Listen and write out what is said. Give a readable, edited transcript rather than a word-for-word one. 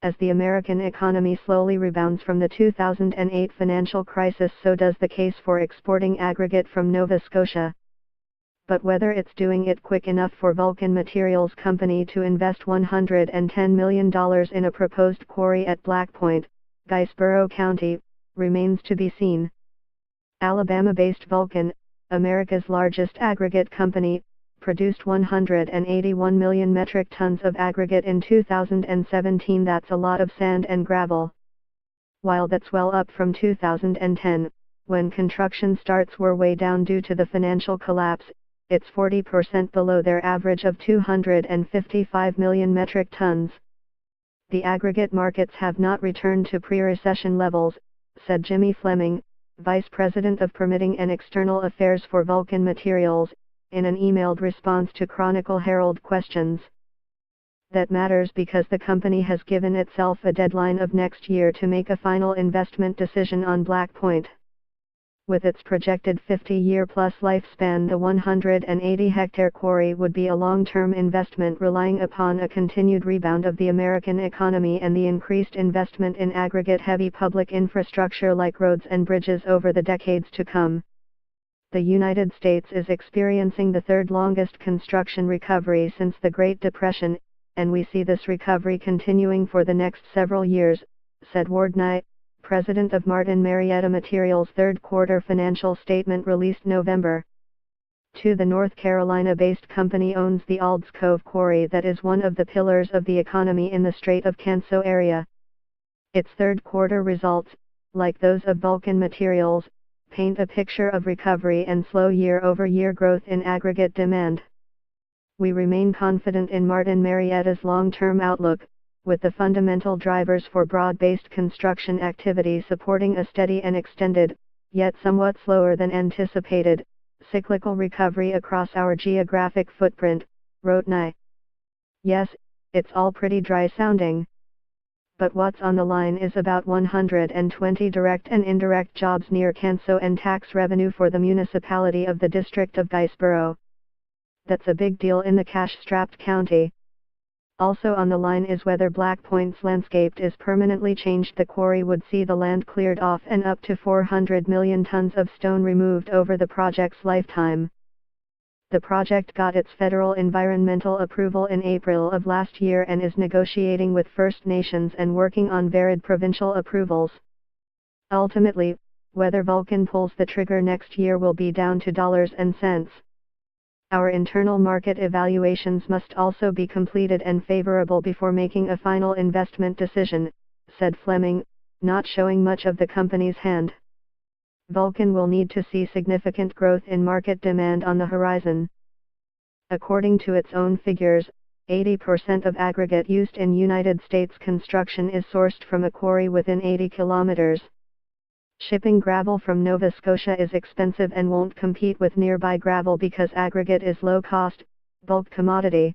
As the American economy slowly rebounds from the 2008 financial crisis, so does the case for exporting aggregate from Nova Scotia. But whether it's doing it quick enough for Vulcan Materials Company to invest $110 million in a proposed quarry at Black Point, Guysborough County, remains to be seen. Alabama-based Vulcan, America's largest aggregate company, produced 181 million metric tons of aggregate in 2017. That's a lot of sand and gravel. While that's well up from 2010, when construction starts were way down due to the financial collapse, it's 40% below their average of 255 million metric tons. The aggregate markets have not returned to pre-recession levels, said Jimmy Fleming, Vice President of Permitting and External Affairs for Vulcan Materials, in an emailed response to Chronicle Herald questions. That matters because the company has given itself a deadline of next year to make a final investment decision on Black Point. With its projected 50-year-plus lifespan, the 180-hectare quarry would be a long-term investment relying upon a continued rebound of the American economy and the increased investment in aggregate-heavy public infrastructure like roads and bridges over the decades to come. The United States is experiencing the third longest construction recovery since the Great Depression, and we see this recovery continuing for the next several years, said Ward Nye, President of Martin Marietta Materials' third quarter financial statement released November 2. The North Carolina-based company owns the Alds Cove quarry that is one of the pillars of the economy in the Strait of Canso area. Its third quarter results, like those of Vulcan Materials, paint a picture of recovery and slow year-over-year growth in aggregate demand. We remain confident in Martin Marietta's long-term outlook, with the fundamental drivers for broad-based construction activity supporting a steady and extended, yet somewhat slower than anticipated, cyclical recovery across our geographic footprint, wrote Nye. Yes, it's all pretty dry sounding. But what's on the line is about 120 direct and indirect jobs near Canso and tax revenue for the municipality of the District of Guysborough. That's a big deal in the cash-strapped county. Also on the line is whether Black Point's landscape is permanently changed. The quarry would see the land cleared off and up to 400 million tons of stone removed over the project's lifetime. The project got its federal environmental approval in April of last year and is negotiating with First Nations and working on varied provincial approvals. Ultimately, whether Vulcan pulls the trigger next year will be down to dollars and cents. Our internal market evaluations must also be completed and favorable before making a final investment decision, said Fleming, not showing much of the company's hand. Vulcan will need to see significant growth in market demand on the horizon. According to its own figures, 80% of aggregate used in United States construction is sourced from a quarry within 80 kilometers. Shipping gravel from Nova Scotia is expensive and won't compete with nearby gravel because aggregate is low-cost, bulk commodity.